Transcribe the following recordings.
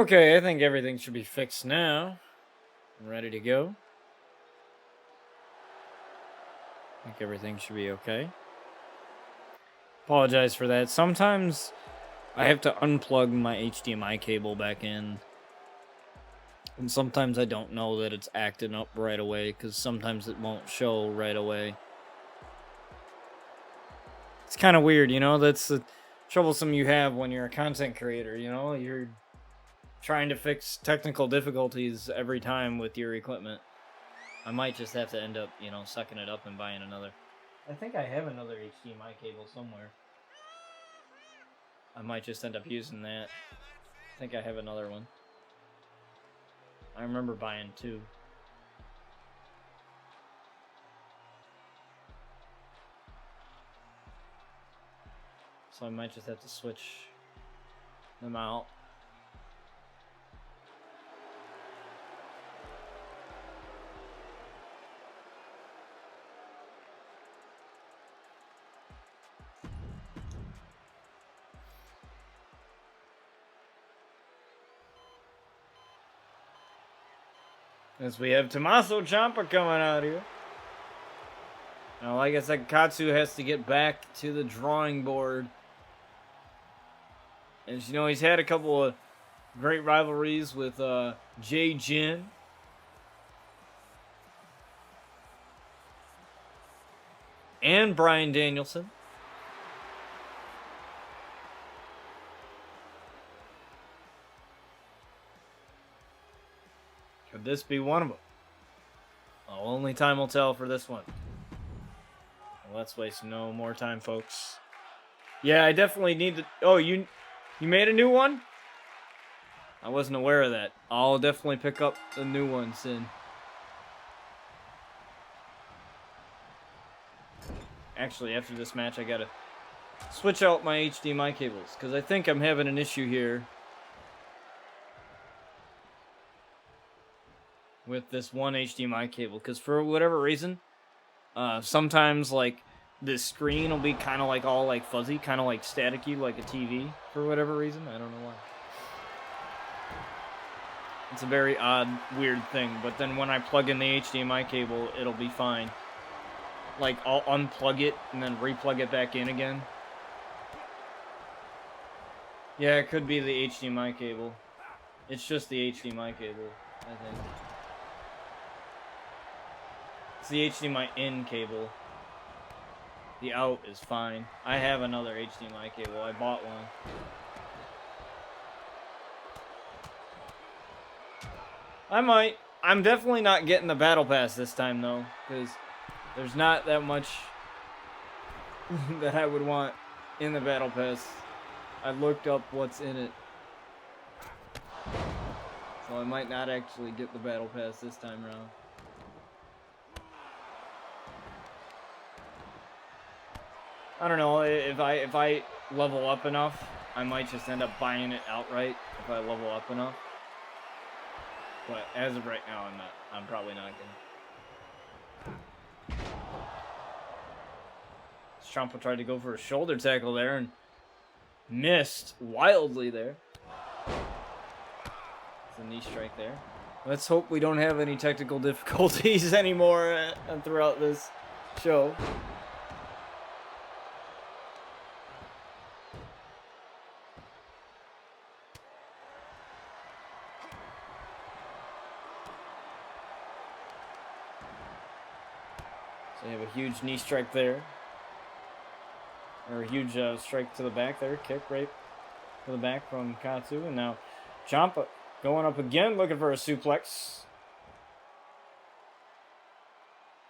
Okay, I think everything should be fixed now. I'm ready to go. I think everything should be okay. Apologize for that. Sometimes I have to unplug my HDMI cable back in. And sometimes I don't know that it's acting up right away, because sometimes it won't show right away. It's kind of weird, you know? That's the troublesome you have when you're a content creator, you know? You're trying to fix technical difficulties every time with your equipment. I might just have to end up, you know, sucking it up and buying another. I think I have another HDMI cable somewhere. I might just end up using that. I think I have another one. I remember buying two. So I might just have to switch them out. As we have Tommaso Ciampa coming out here. Now, like I said, Katsu has to get back to the drawing board. And, you know, he's had a couple of great rivalries with Jay Jin. And Bryan Danielson. Could this be one of them? Oh, only time will tell for this one. Well, let's waste no more time, folks. Yeah, I definitely need to... Oh, you made a new one? I wasn't aware of that. I'll definitely pick up the new one soon. Actually, after this match, I gotta switch out my HDMI cables, because I think I'm having an issue here with this one HDMI cable, because for whatever reason, sometimes like the screen will be kind of like all like fuzzy, kind of like staticky, like a TV for whatever reason. I don't know why. It's a very odd, weird thing. But then when I plug in the HDMI cable, it'll be fine. Like I'll unplug it and then replug it back in again. Yeah, it could be the HDMI cable. It's just the HDMI cable, I think. It's the HDMI in cable. The out is fine. I have another HDMI cable. I bought one. I might. I'm definitely not getting the Battle Pass this time, though, because there's not that much that I would want in the Battle Pass. I looked up what's in it. So I might not actually get the Battle Pass this time around. I don't know, if I level up enough, I might just end up buying it outright if I level up enough. But as of right now, I'm probably not gonna. Ciampa tried to go for a shoulder tackle there and missed wildly there. It's a knee strike there. Let's hope we don't have any technical difficulties anymore throughout this show. So you have a huge knee strike there. Or a huge strike to the back there. Kick right to the back from Katsu. And now Ciampa going up again, looking for a suplex.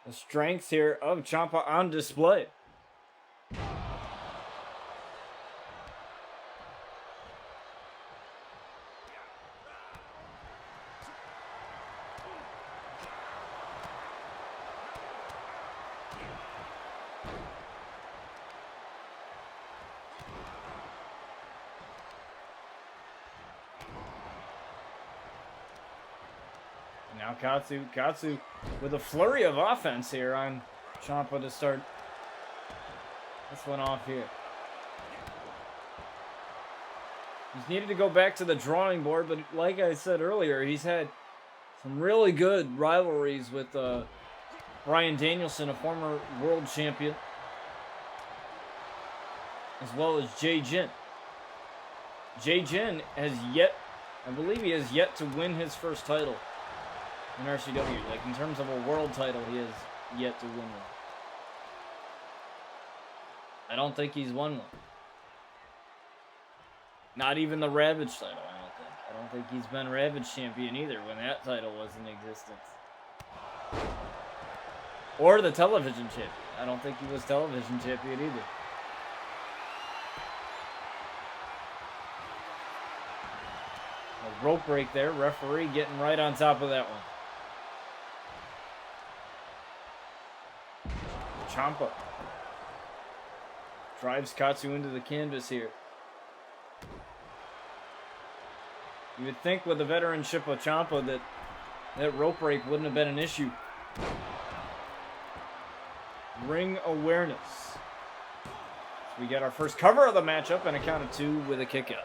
The strength here of Ciampa on display. Now Katsu with a flurry of offense here on Ciampa to start this one off here. He's needed to go back to the drawing board, but like I said earlier, he's had some really good rivalries with Bryan Danielson, a former world champion, as well as Jay Jin. Jay Jin has yet, I believe he has yet to win his first title in RCW. Like, in terms of a world title, he has yet to win one. I don't think he's won one. Not even the Ravage title, I don't think. I don't think he's been Ravage champion either when that title was in existence. Or the television champion. I don't think he was television champion either. A rope break there. Referee getting right on top of that one. Ciampa drives Katsu into the canvas here. You would think with the veteranship of Ciampa that rope break wouldn't have been an issue. Ring awareness. So we get our first cover of the matchup and a count of 2 with a kick out.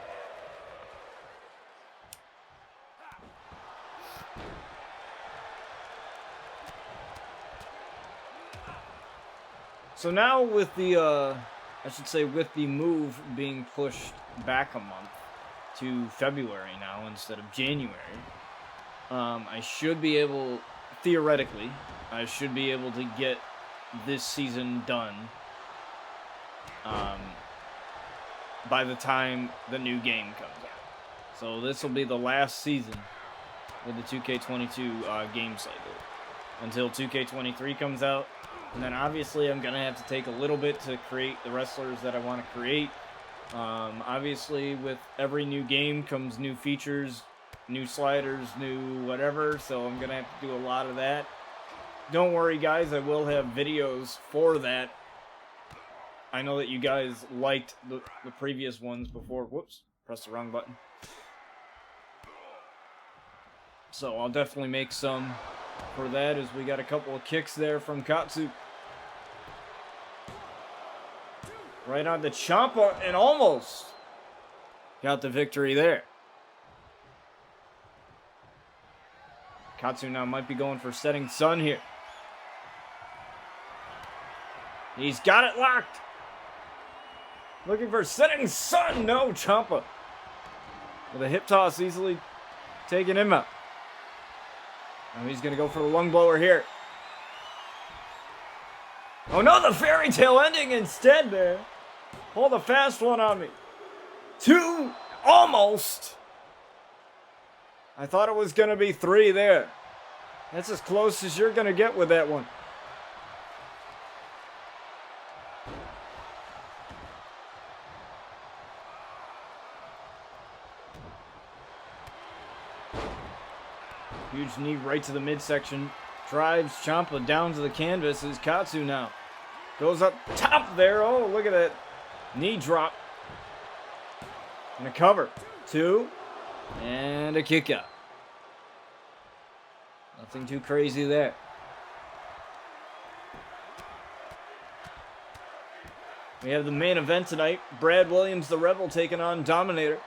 So now with the, I should say with the move being pushed back a month to February now instead of January, I should be able, theoretically, I should be able to get this season done by the time the new game comes out. So this will be the last season with the 2K22 game cycle until 2K23 comes out. And then obviously I'm going to have to take a little bit to create the wrestlers that I want to create. Obviously with every new game comes new features, new sliders, new whatever. So I'm going to have to do a lot of that. Don't worry guys, I will have videos for that. I know that you guys liked the previous ones before. Whoops, pressed the wrong button. So I'll definitely make some for that as we got a couple of kicks there from Katsu. Right on the Ciampa and almost got the victory there. Katsu now might be going for setting sun here. He's got it locked. Looking for setting sun. No, Ciampa with a hip toss easily taking him out. Now he's going to go for the lung blower here. Oh no, the fairy tale ending instead there. Pull the fast one on me. 2, almost. I thought it was going to be 3 there. That's as close as you're going to get with that one. Huge knee right to the midsection. Drives Ciampa down to the canvas as Katsu now goes up top there. Oh, look at that knee drop. And a cover. 2. And a kick out. Nothing too crazy there. We have the main event tonight. Brad Williams, the Rebel, taking on Dominator.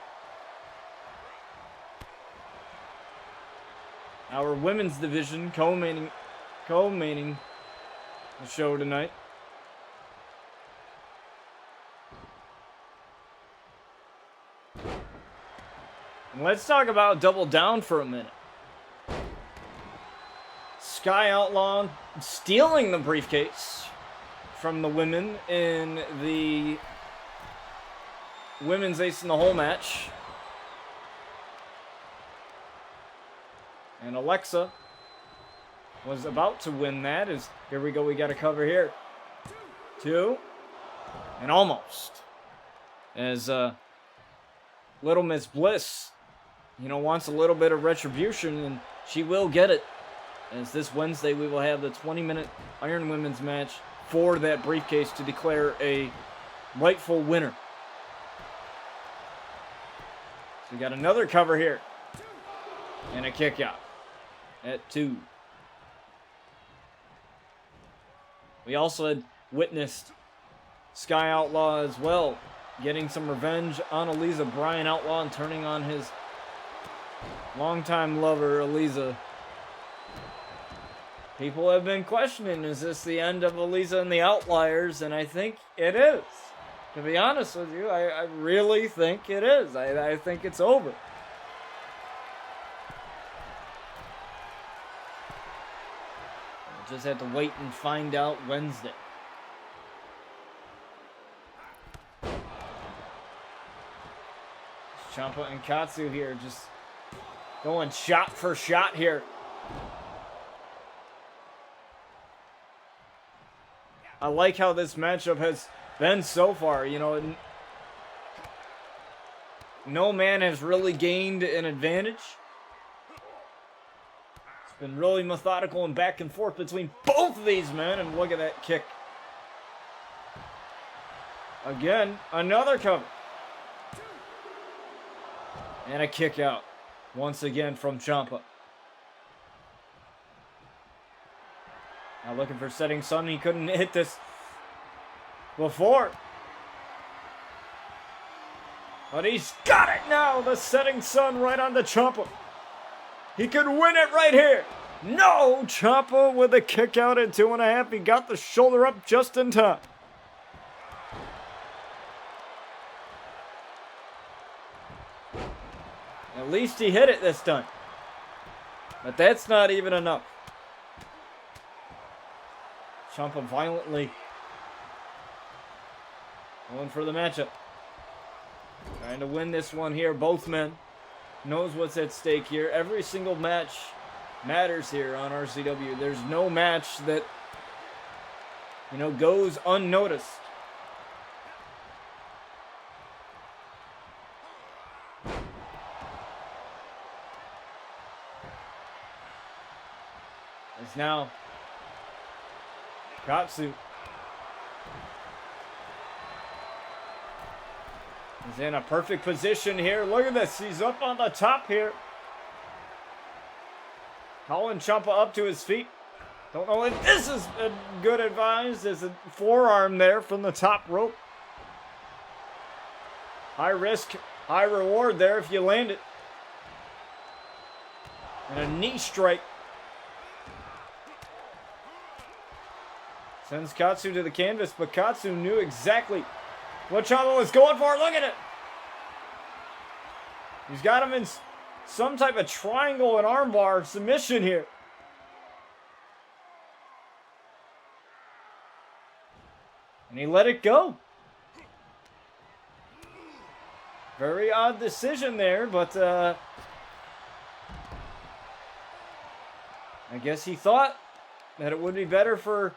Our women's division co-maining the show tonight. And let's talk about Double Down for a minute. Sky Outlaw stealing the briefcase from the women in the women's Ace in the Hole match. And Alexa was about to win that. Here we go, we got a cover here. 2. And almost. As Little Miss Bliss, wants a little bit of retribution, and she will get it. As this Wednesday we will have the 20-minute Iron Women's match for that briefcase to declare a rightful winner. So we got another cover here. And a kick out. At 2. We also had witnessed Sky Outlaw as well getting some revenge on Eliza. Brian Outlaw and turning on his longtime lover, Eliza. People have been questioning, is this the end of Eliza and the Outliers? And I think it is. To be honest with you, I really think it is. I think it's over. We'll just have to wait and find out Wednesday. Ciampa and Katsu here just going shot for shot here. I like how this matchup has been so far. You know, no man has really gained an advantage. It's been really methodical and back and forth between both of these men. And look at that kick. Again, another cover. And a kick out. Once again from Ciampa. Now looking for Setting Sun. He couldn't hit this before. But he's got it now. The Setting Sun right on the Ciampa. He could win it right here. No! Ciampa with a kick out at 2.5. He got the shoulder up just in time. At least he hit it this time. But that's not even enough. Ciampa violently going for the matchup. Trying to win this one here. Both men knows what's at stake here. Every single match matters here on RCW. There's no match that, you know, goes unnoticed. It's now Katsu is in a perfect position here. Look at this. He's up on the top here. Calling Ciampa up to his feet. Don't know if this is a good advice. There's a forearm there from the top rope. High risk, high reward there if you land it. And a knee strike. Sends Katsu to the canvas, but Katsu knew exactly what Ciampa was going for. Look at it. He's got him in some type of triangle and armbar submission here. And he let it go. Very odd decision there, but I guess he thought that it would be better for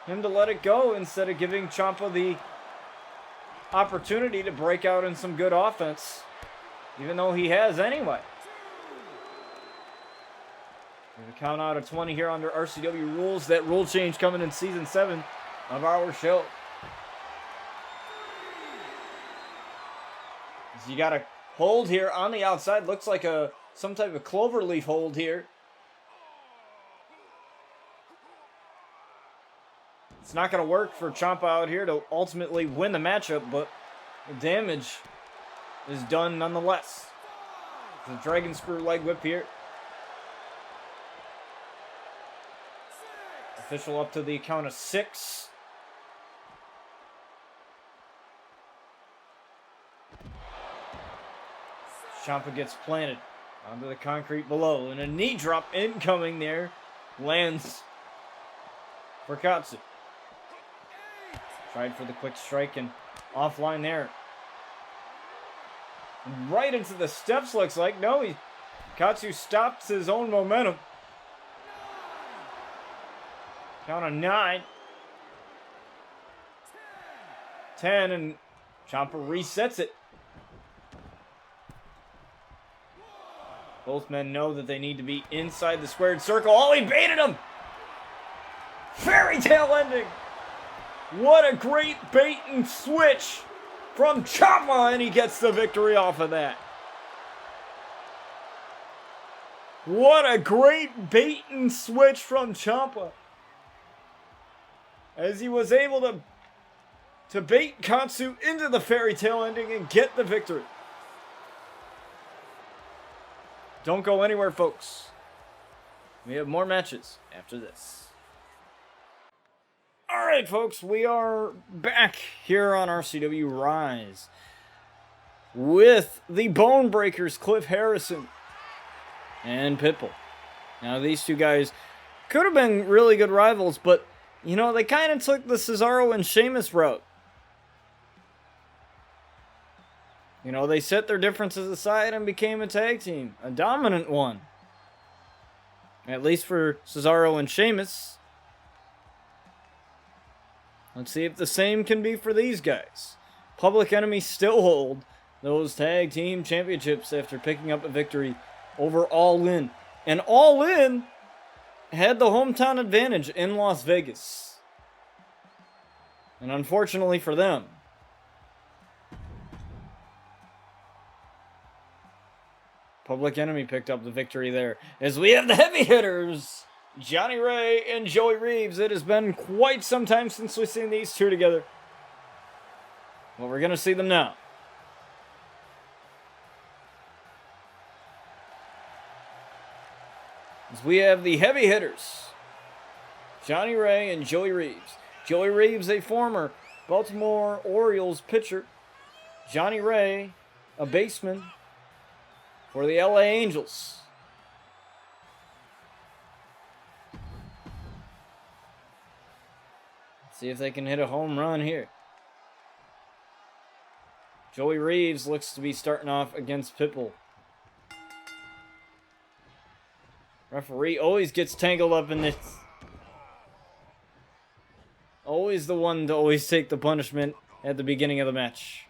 him to let it go instead of giving Ciampa the opportunity to break out in some good offense, even though he has anyway. There's a count out of 20 here under RCW rules. That rule change coming in season 7 of our show. So you got a hold here on the outside. Looks like some type of cloverleaf hold here. It's not going to work for Ciampa out here to ultimately win the matchup, but the damage is done nonetheless. The Dragon Screw leg whip here. Official up to the count of 6. Ciampa gets planted onto the concrete below, and a knee drop incoming there lands for Katsu. Tried for the quick strike and offline there. Right into the steps, looks like. No, Katsu stops his own momentum. Count of 9. 10, and Ciampa resets it. Both men know that they need to be inside the squared circle. Oh, he baited him! Fairy tale ending! What a great bait and switch from Ciampa, and he gets the victory off of that. What a great bait and switch from Ciampa, as he was able to to bait Katsu into the fairy tale ending and get the victory. Don't go anywhere, folks. We have more matches after this. Alright, folks, we are back here on RCW Rise with the Bone Breakers, Cliff Harrison and Pitbull. Now, these two guys could have been really good rivals, but, you know, they kind of took the Cesaro and Sheamus route. You know, they set their differences aside and became a tag team, a dominant one. At least for Cesaro and Sheamus. Let's see if the same can be for these guys. Public Enemy still hold those tag team championships after picking up a victory over All In. And All In had the hometown advantage in Las Vegas. And unfortunately for them, Public Enemy picked up the victory there. As we have the heavy hitters, Johnny Ray and Joey Reeves. It has been quite some time since we've seen these two together. Well, we're going to see them now. As we have the heavy hitters, Johnny Ray and Joey Reeves. Joey Reeves, a former Baltimore Orioles pitcher. Johnny Ray, a baseman for the LA Angels. See if they can hit a home run here. Joey Reeves looks to be starting off against Pitbull. Referee always gets tangled up in this. Always the one to always take the punishment at the beginning of the match.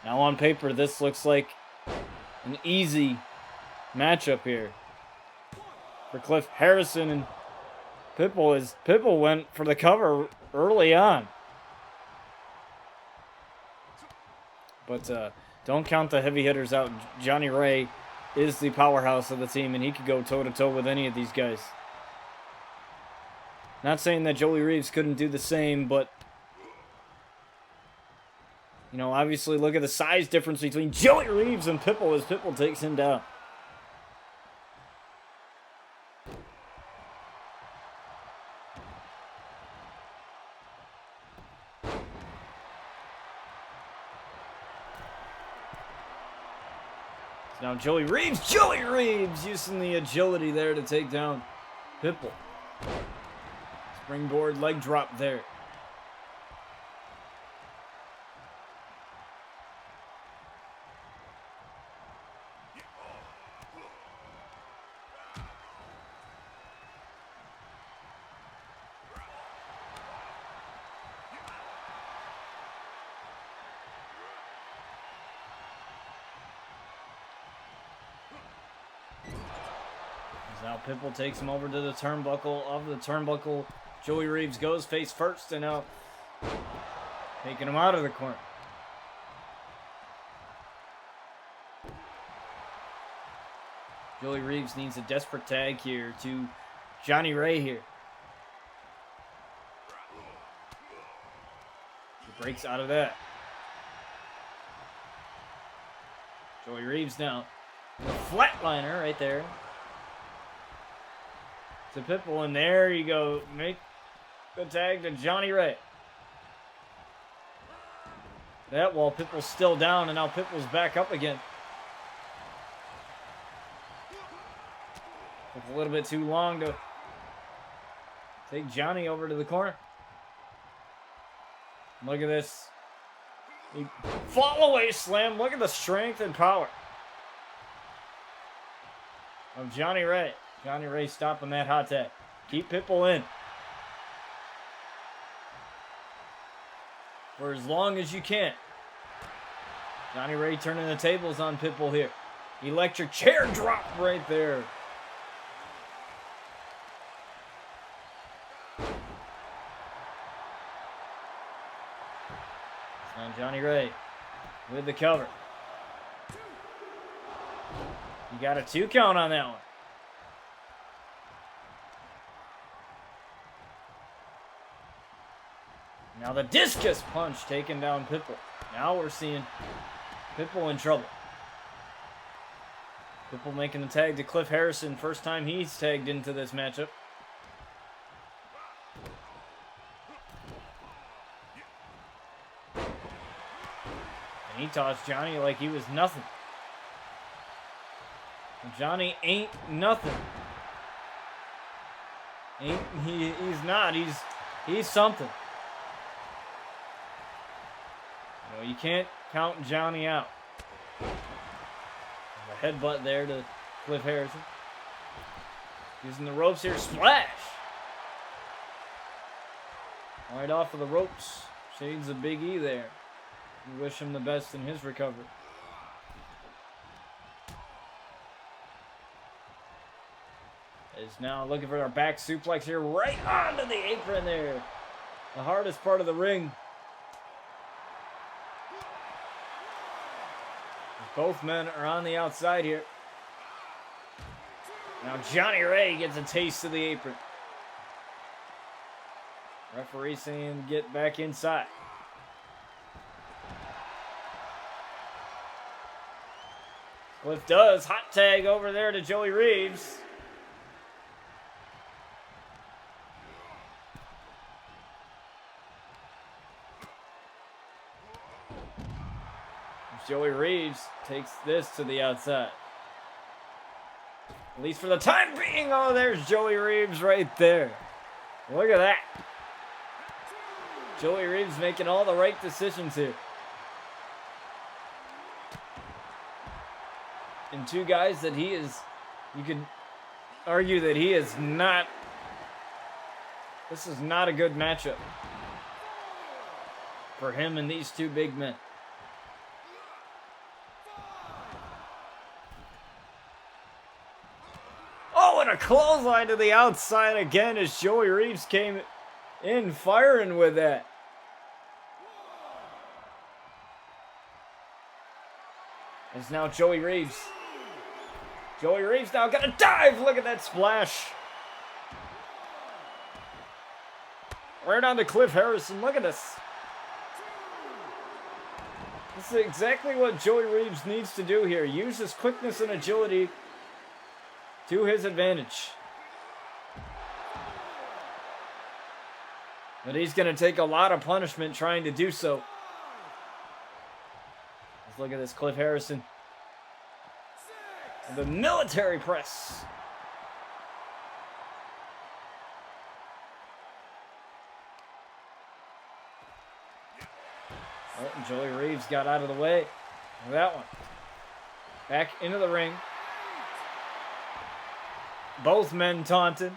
Now on paper, this looks like an easy matchup here for Cliff Harrison and Pitbull. As Pitbull went for the cover early on. But don't count the heavy hitters out. Johnny Ray is the powerhouse of the team, and he could go toe-to-toe with any of these guys. Not saying that Joey Reeves couldn't do the same, but you know, obviously look at the size difference between Joey Reeves and Pitbull as Pitbull takes him down. Now Joey Reeves using the agility there to take down Pitbull. Springboard leg drop there. Now Pitbull takes him over to the turnbuckle. Of the turnbuckle, Joey Reeves goes face first and now taking him out of the corner. Joey Reeves needs a desperate tag here to Johnny Ray here. He breaks out of that. Joey Reeves now. The flatliner right there. To Pitbull, and there you go. Make the tag to Johnny Ray. That while Pitbull's still down, and now Pitbull's back up again. Took a little bit too long to take Johnny over to the corner. Look at this. Fall away slam. Look at the strength and power of Johnny Ray. Johnny Ray stopping that hot tag. Keep Pitbull in for as long as you can. Johnny Ray turning the tables on Pitbull here. Electric chair drop right there. Now Johnny Ray with the cover. You got a 2 count on that one. Now the discus punch taking down Pitbull. Now we're seeing Pitbull in trouble. Pitbull making the tag to Cliff Harrison. First time he's tagged into this matchup. And he tossed Johnny like he was nothing. And Johnny ain't nothing. He's not. He's something. You know, you can't count Johnny out. A headbutt there to Cliff Harrison. Using the ropes here. Splash! Right off of the ropes. Shades of Big E there. We wish him the best in his recovery. Is now looking for our back suplex here. Right onto the apron there. The hardest part of the ring. Both men are on the outside here. Now Johnny Ray gets a taste of the apron. Referee saying get back inside. Cliff does. Hot tag over there to Joey Reeves. Joey Reeves takes this to the outside. At least for the time being. Oh, there's Joey Reeves right there. Look at that. Joey Reeves making all the right decisions here. And two guys that he is, you could argue that he is not, this is not a good matchup for him and these two big men. Oh, and a clothesline to the outside again as Joey Reeves came in firing with that. It's now Joey Reeves. Joey Reeves now gonna dive. Look at that splash. Right on to Cliff Harrison. Look at this. This is exactly what Joey Reeves needs to do here. Use his quickness and agility to his advantage. But he's going to take a lot of punishment trying to do so. Let's look at this Cliff Harrison. The military press. Oh, and Joey Reeves got out of the way of that one. Back into the ring. Both men taunted.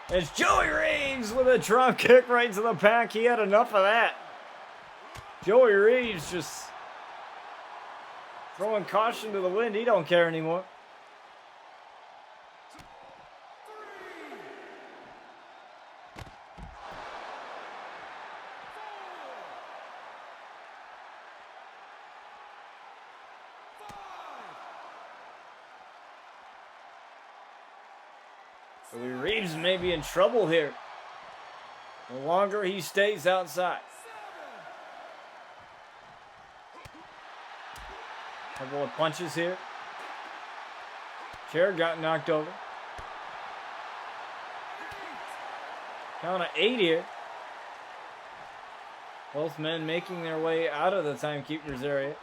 It's Joey Reeves with a drop kick right to the back. He had enough of that. Joey Reeves just throwing caution to the wind. He don't care anymore. Joey Reeves may be in trouble here. The longer he stays outside. Couple of punches here. Chair got knocked over. Count of 8 here. Both men making their way out of the timekeeper's area.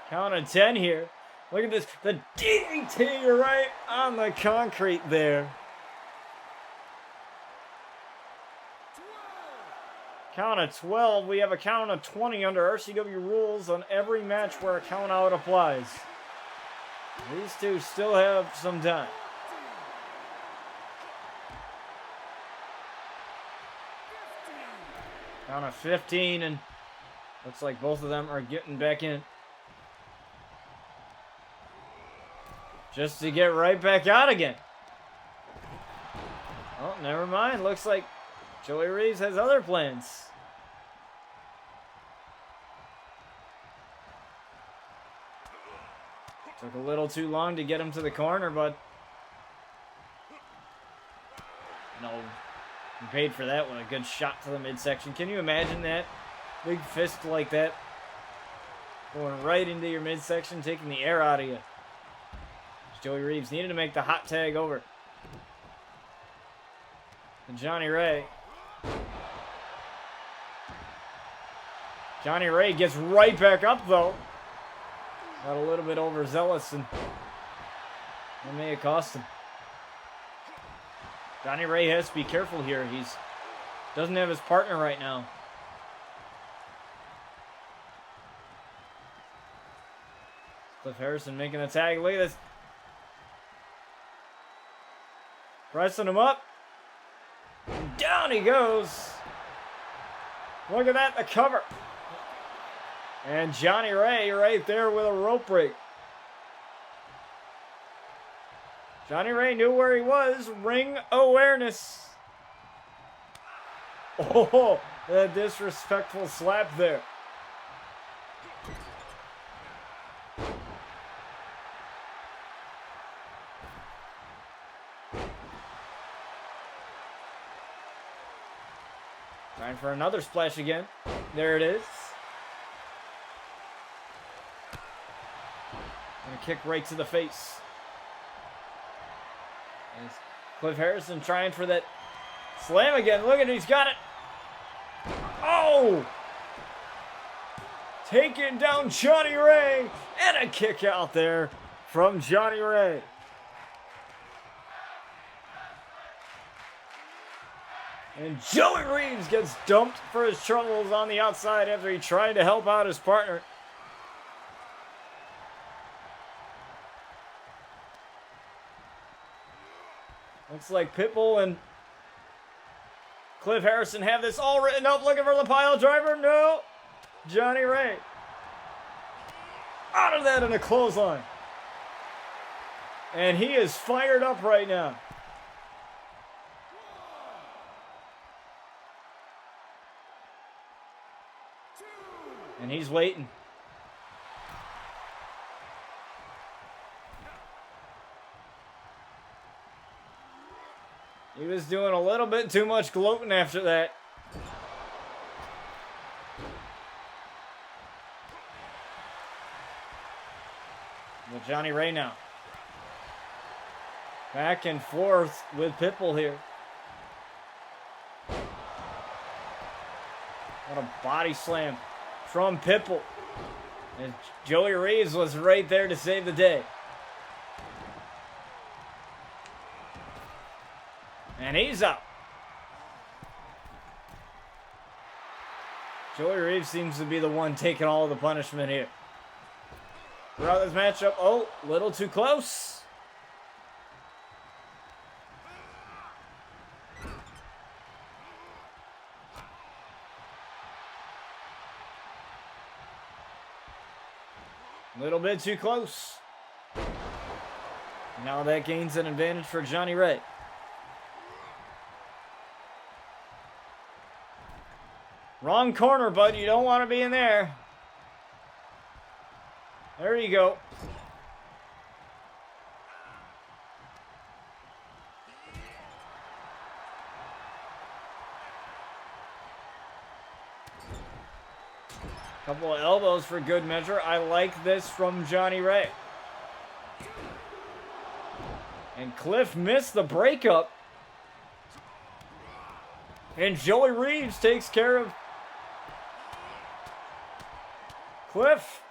Count of 10 here. Look at this. The DDT right on the concrete there. Count of 12. We have a count of 20 under RCW rules on every match where a count out applies. These two still have some time. Count of 15, and looks like both of them are getting back in. Just to get right back out again. Oh, never mind. Looks like Joey Reeves has other plans. Took a little too long to get him to the corner, but paid for that one. A good shot to the midsection. Can you imagine that? Big fist like that. Going right into your midsection, taking the air out of you. Joey Reeves needed to make the hot tag over. And Johnny Ray. Johnny Ray gets right back up, though. Got a little bit overzealous, and that may have cost him. Johnny Ray has to be careful here. He's doesn't have his partner right now. Cliff Harrison making a tag. Look at this. Pressing him up. And down he goes. Look at that, the cover. And Johnny Ray right there with a rope break. Johnny Ray knew where he was. Ring awareness. Oh, that disrespectful slap there. Time for another splash again. There it is. And a kick right to the face. And Cliff Harrison trying for that slam again. Look at it, he's got it. Oh! Taking down Johnny Ray. And a kick out there from Johnny Ray. And Joey Reeves gets dumped for his troubles on the outside after he tried to help out his partner. Looks like Pitbull and Cliff Harrison have this all written up, looking for the pile driver. No. Johnny Ray. Out of that in a clothesline. And he is fired up right now. And he's waiting. He was doing a little bit too much gloating after that. With Johnny Ray now. Back and forth with Pitbull here. What a body slam from Pitbull. And Joey Reeves was right there to save the day. And he's up. Joey Reeves seems to be the one taking all of the punishment here. Throughout this matchup, oh, little too close. Little bit too close. Now that gains an advantage for Johnny Ray. Wrong corner, bud. You don't want to be in there. There you go. Couple of elbows for good measure. I like this from Johnny Ray. And Cliff missed the breakup. And Joey Reeves takes care of Cliff.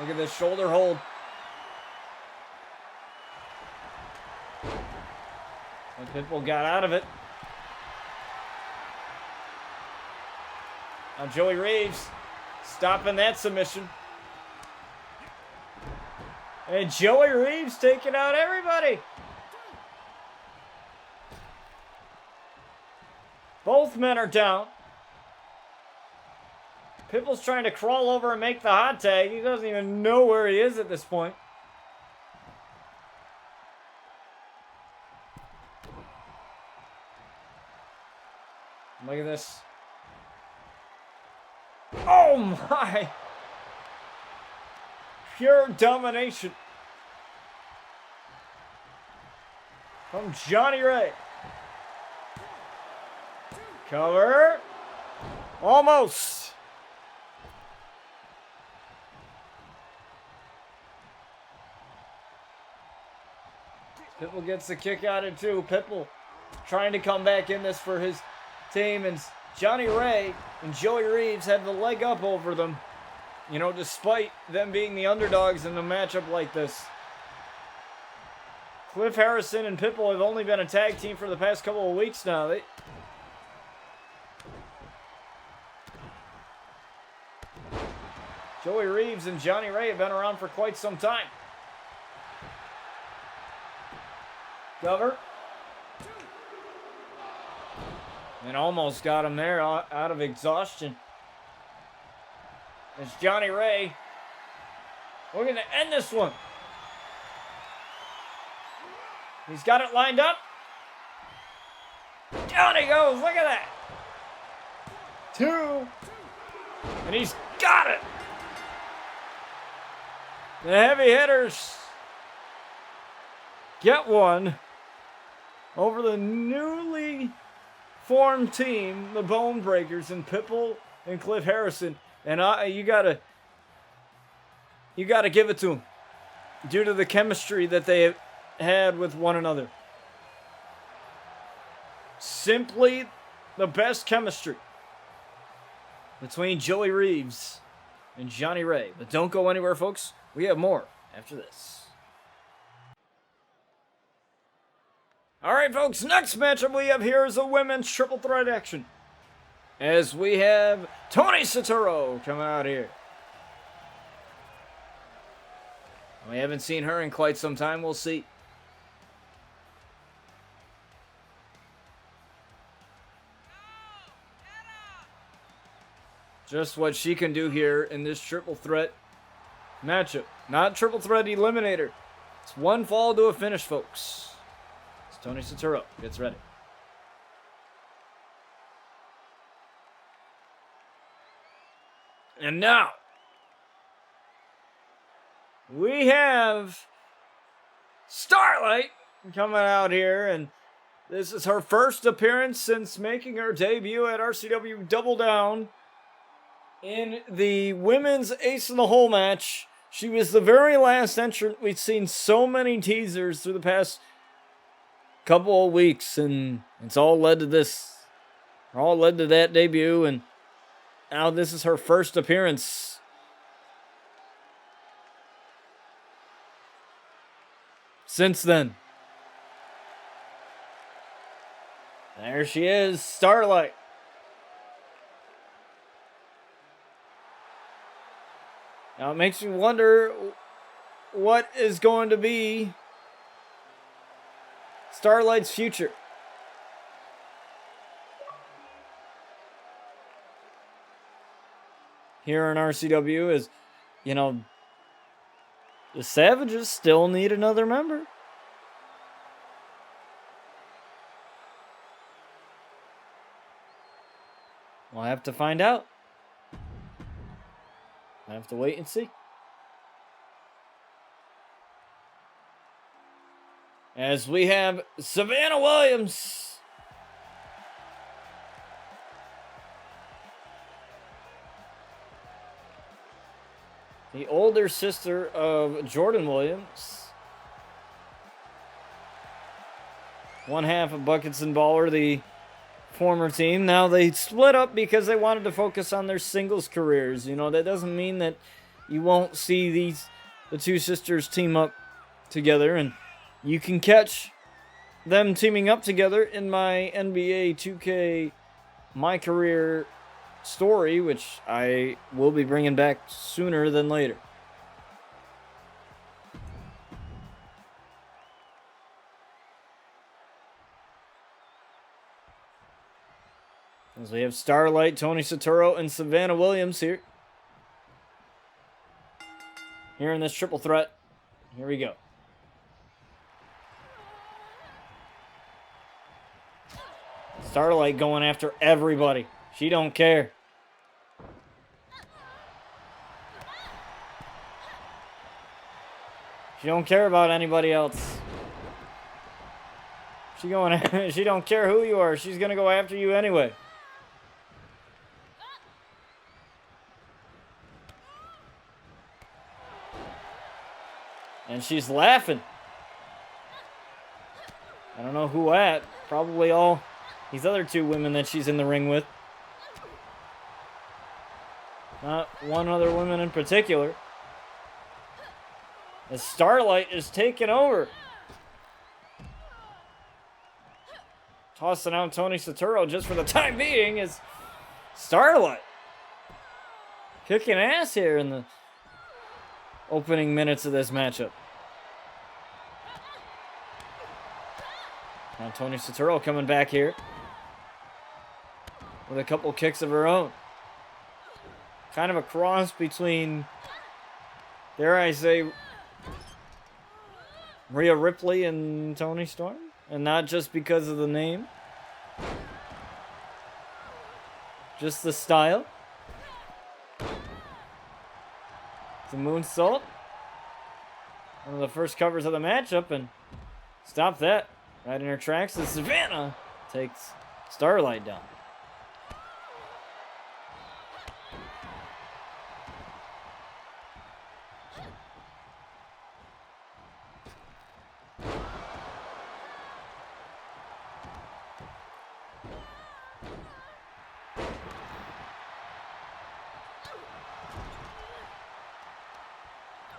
Look at this shoulder hold. And Pitbull got out of it. Now Joey Reeves stopping that submission. And Joey Reeves taking out everybody. Both men are down. Pitbull's trying to crawl over and make the hot tag. He doesn't even know where he is at this point. Look at this. Oh my! Pure domination from Johnny Ray. Cover. Almost. Pitbull gets the kick out of it too. Pitbull trying to come back in this for his team, and Johnny Ray and Joey Reeves had the leg up over them, you know, despite them being the underdogs in a matchup like this. Cliff Harrison and Pitbull have only been a tag team for the past couple of weeks now. Joey Reeves and Johnny Ray have been around for quite some time. Cover. And almost got him there out of exhaustion. It's Johnny Ray. We're going to end this one. He's got it lined up. Down he goes. Look at that. 2. And he's got it. The heavy hitters get one over the newly formed team, the Bone Breakers, and Pitbull and Cliff Harrison. And you gotta give it to them due to the chemistry that they had with one another. Simply the best chemistry between Joey Reeves and Johnny Ray. But don't go anywhere, folks. We have more after this. All right, folks, next matchup we have here is a women's triple threat action. As we have Tony Sotero coming out here. We haven't seen her in quite some time. We'll see. Just what she can do here in this triple threat matchup. Not triple threat eliminator. It's one fall to a finish, folks. It's Tony Sotero gets ready. And now, we have Starlight coming out here, and this is her first appearance since making her debut at RCW Double Down in the women's Ace in the Hole match. She was the very last entrant. We've seen so many teasers through the past couple of weeks, and it's all led to this. All led to that debut, and now this is her first appearance. Since then. There she is, Starlight. Now it makes me wonder what is going to be Starlight's future. Here in RCW is, you know, the Savages still need another member. We'll have to find out. I have to wait and see. As we have Savannah Williams. The older sister of Jordan Williams. One half of Buckets and Baller, the former team. Now they split up because they wanted to focus on their singles careers. You know, that doesn't mean that you won't see the two sisters team up together, and you can catch them teaming up together in my NBA 2K My Career story, which I will be bringing back sooner than later. As we have Starlight, Tony Sotero, and Savannah Williams here. Here in this triple threat. Here we go. Starlight going after everybody. She don't care. She don't care about anybody else. She don't care who you are. She's gonna go after you anyway. And she's laughing. I don't know who at. Probably all these other two women that she's in the ring with. Not one other woman in particular. As Starlight is taking over. Tossing out Tony Soturo just for the time being is Starlight. Kicking ass here in the opening minutes of this matchup. Now Tony Soturo coming back here with a couple kicks of her own. Kind of a cross between, dare I say, Rhea Ripley and Toni Storm. And not just because of the name. Just the style. The moonsault. One of the first covers of the matchup, and stop that. Right in her tracks as Savannah takes Starlight down.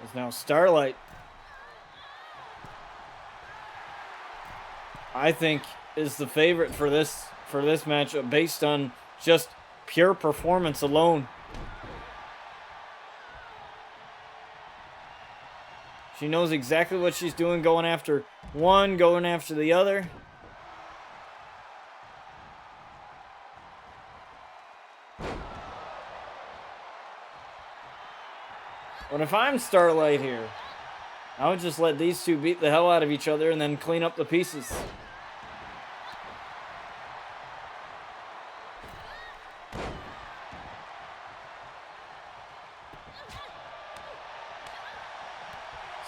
It's now Starlight. I think is the favorite for this matchup based on just pure performance alone. She knows exactly what she's doing, going after one, going after the other. But if I'm Starlight here, I would just let these two beat the hell out of each other and then clean up the pieces.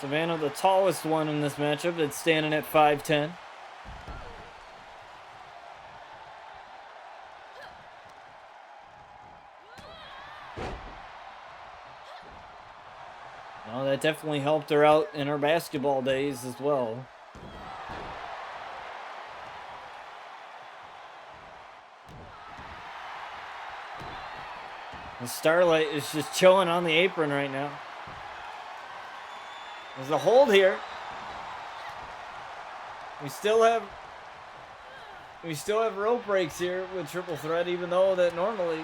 Savannah, the tallest one in this matchup, it's standing at 5'10". Well, that definitely helped her out in her basketball days as well. And Starlight is just chilling on the apron right now. There's a hold here. We still have rope breaks here with triple threat, even though that normally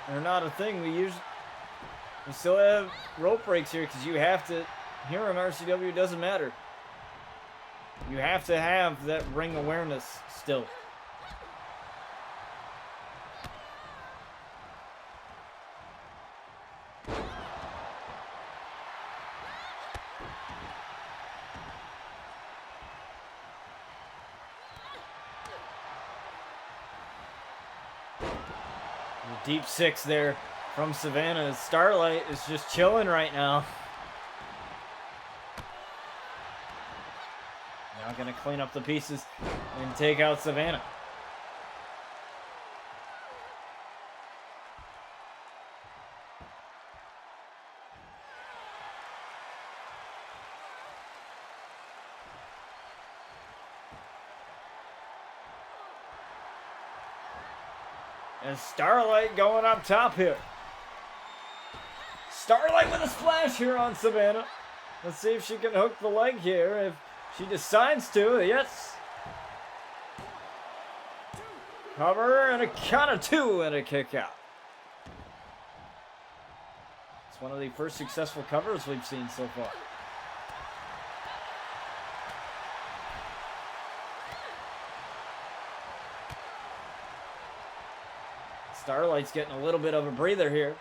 are not a thing. We still have rope breaks here because you have to. Here in RCW, it doesn't matter. You have to have that ring awareness still. Deep six there from Savannah. Starlight is just chilling right now. Now gonna clean up the pieces and take out Savannah. And Starlight going up top here. Starlight with a splash here on Savannah. Let's see if she can hook the leg here. If she decides to, yes. Cover and a count of two and a kick out. It's one of the first successful covers we've seen so far. Starlight's getting a little bit of a breather here.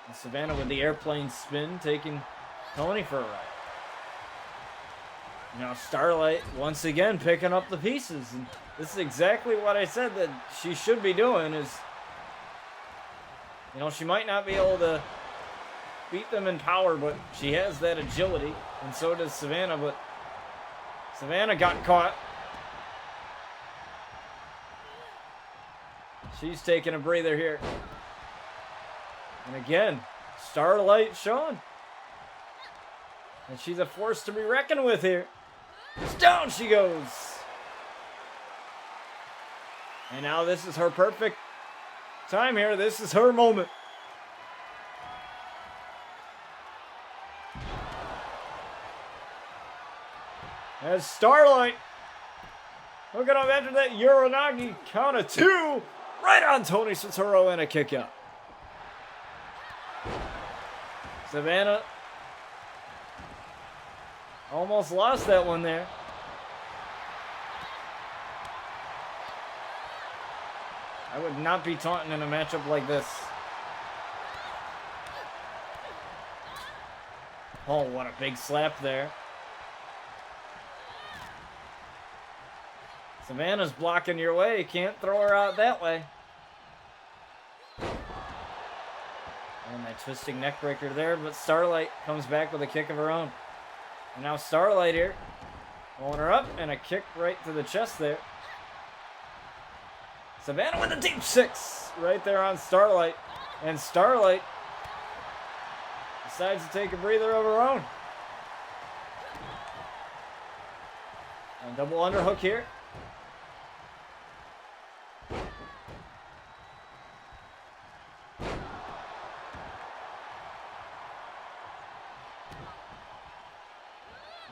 And Savannah with the airplane spin, taking Tony for a ride. Now Starlight once again picking up the pieces. And this is exactly what I said that she should be doing is, you know, she might not be able to beat them in power, but she has that agility, and so does Savannah, but Savannah got caught. She's taking a breather here. And again, Starlight showing. And she's a force to be reckoned with here. Down she goes. And now this is her perfect time here. This is her moment. As Starlight hooking up after that Uranagi count of 2. Right on Tony Soturo and a kick out. Savannah almost lost that one there. I would not be taunting in a matchup like this. Oh, what a big slap there. Savannah's blocking your way. You can't throw her out that way. And that twisting neck breaker there, but Starlight comes back with a kick of her own. And now Starlight here, pulling her up, and a kick right to the chest there. Savannah with a deep 6 right there on Starlight. And Starlight decides to take a breather of her own. And double underhook here.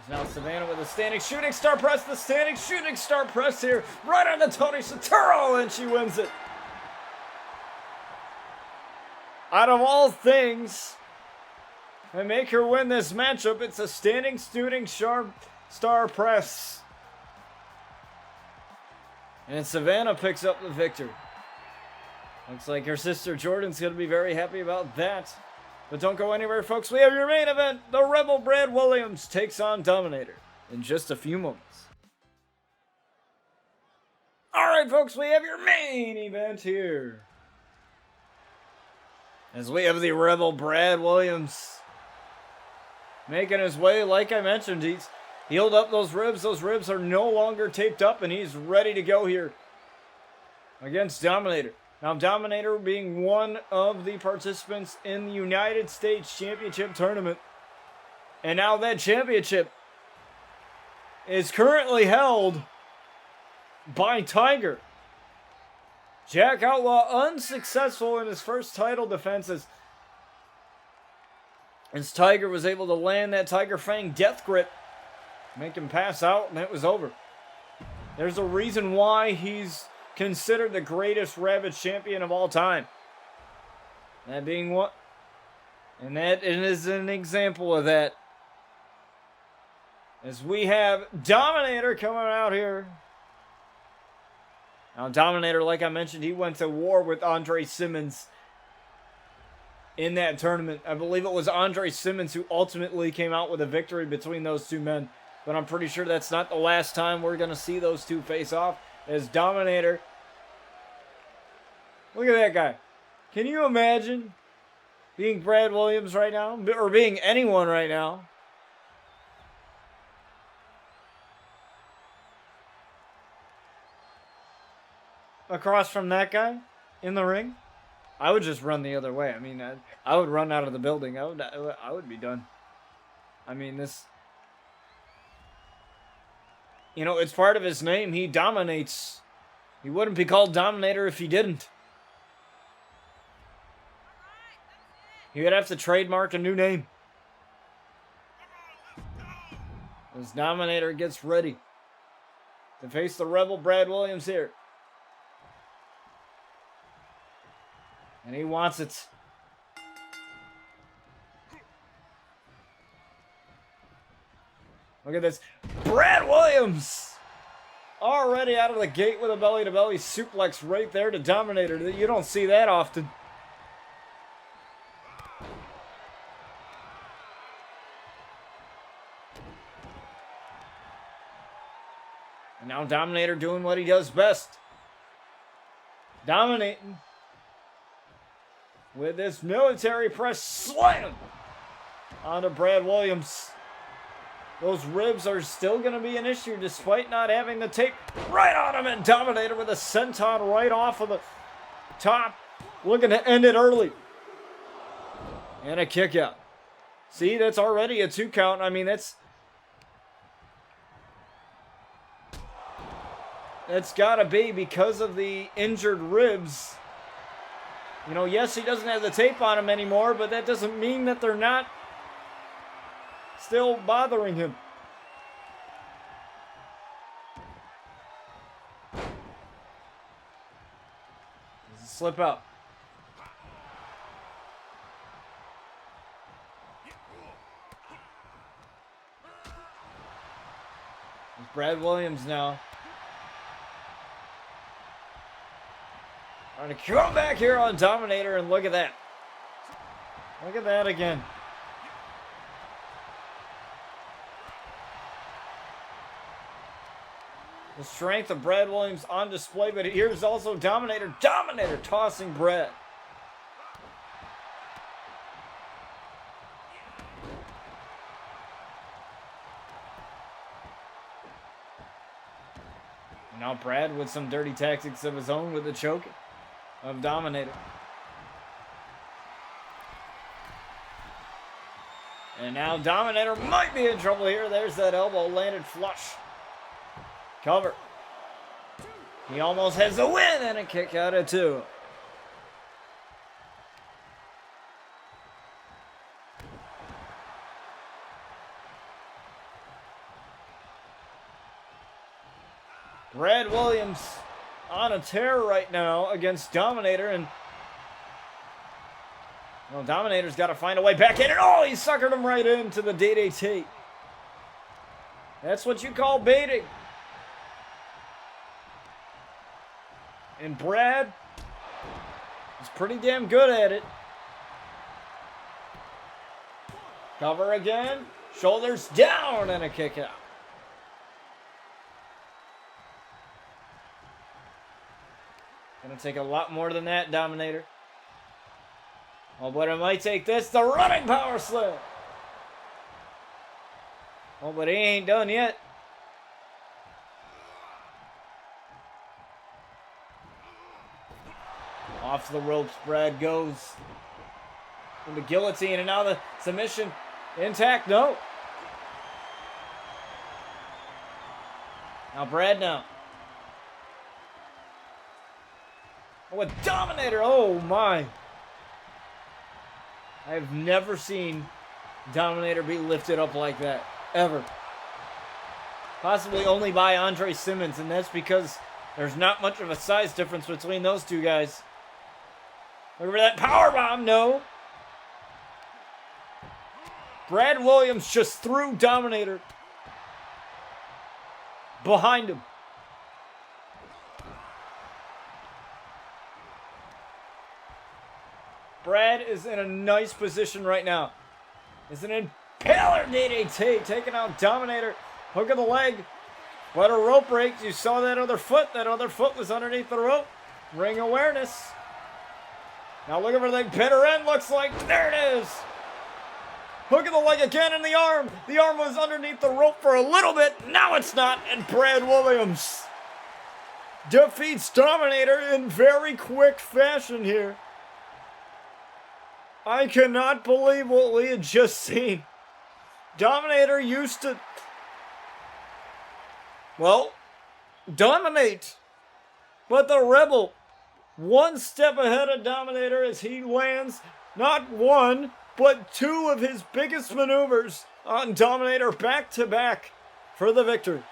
Now Savannah with a standing shooting star press. The standing shooting star press here. Right on the Tony Soturo, and she wins it. Out of all things that make her win this matchup, it's a standing shooting star press. And Savannah picks up the victory. Looks like her sister Jordan's going to be very happy about that. But don't go anywhere, folks. We have your main event. The Rebel Brad Williams takes on Dominator in just a few moments. All right, folks. We have your main event here. As we have the Rebel Brad Williams making his way. Like I mentioned, he's healed up those ribs. Those ribs are no longer taped up, and he's ready to go here against Dominator. Now, Dominator being one of the participants in the United States Championship Tournament. And now that championship is currently held by Tiger. Jack Outlaw unsuccessful in his first title defense as Tiger was able to land that Tiger Fang death grip, make him pass out, and it was over. There's a reason why he's considered the greatest Rabbids champion of all time. That being what? And that is an example of that. As we have Dominator coming out here. Now, Dominator, like I mentioned, he went to war with Andre Simmons in that tournament. I believe it was Andre Simmons who ultimately came out with a victory between those two men. But I'm pretty sure that's not the last time we're going to see those two face off. As Dominator, look at that guy. Can you imagine being Brad Williams right now? Or being anyone right now? Across from that guy in the ring? I would just run the other way. I mean, I would run out of the building. I would be done. I mean, this... You know, it's part of his name. He dominates. He wouldn't be called Dominator if he didn't. He would have to trademark a new name. As Dominator gets ready to face the Rebel Brad Williams here. And he wants it. Look at this. Brad Williams already out of the gate with a belly-to-belly suplex right there to Dominator. You don't see that often. And now Dominator doing what he does best. Dominating with this military press slam. onto Brad Williams. Those ribs are still going to be an issue despite not having the tape right on him. And Dominator with a senton right off of the top. Looking to end it early. And a kick out. See, that's already a 2 count. I mean, that's got to be because of the injured ribs. You know, yes, he doesn't have the tape on him anymore, but that doesn't mean that they're not still bothering him. There's a slip out. There's Brad Williams now. Trying to come back here on Dominator, and look at that. Look at that again. The strength of Brad Williams on display, but here's also Dominator. Dominator tossing Brad. Now Brad with some dirty tactics of his own with the choke of Dominator. And now Dominator might be in trouble here. There's that elbow landed flush. Cover. He almost has a win and a kick out of 2. Brad Williams on a tear right now against Dominator, and well, Dominator's got to find a way back in, and oh, he suckered him right into the DDT. That's what you call baiting. And Brad is pretty damn good at it. Cover again. Shoulders down and a kick out. Gonna take a lot more than that, Dominator. Oh, but it might take this. The running power slam. Oh, but he ain't done yet. Off the ropes, Brad goes into guillotine, and now the submission intact. No. Now Brad now. Oh, a Dominator. Oh, my. I've never seen Dominator be lifted up like that. Ever. Possibly only by Andre Simmons, and that's because there's not much of a size difference between those two guys. Look for that powerbomb. No. Brad Williams just threw Dominator behind him. Brad is in a nice position right now. It's an impaler DDT, taking out Dominator. Hook of the leg. But a rope break. You saw that other foot. That other foot was underneath the rope. Ring awareness. Now looking for the bitter end, looks like. There it is. Hook of the leg again in the arm. The arm was underneath the rope for a little bit. Now it's not. And Brad Williams defeats Dominator in very quick fashion here. I cannot believe what we had just seen. Dominator used to, well, dominate. But the Rebel, one step ahead of Dominator as he lands not one, but 2 of his biggest maneuvers on Dominator back to back for the victory.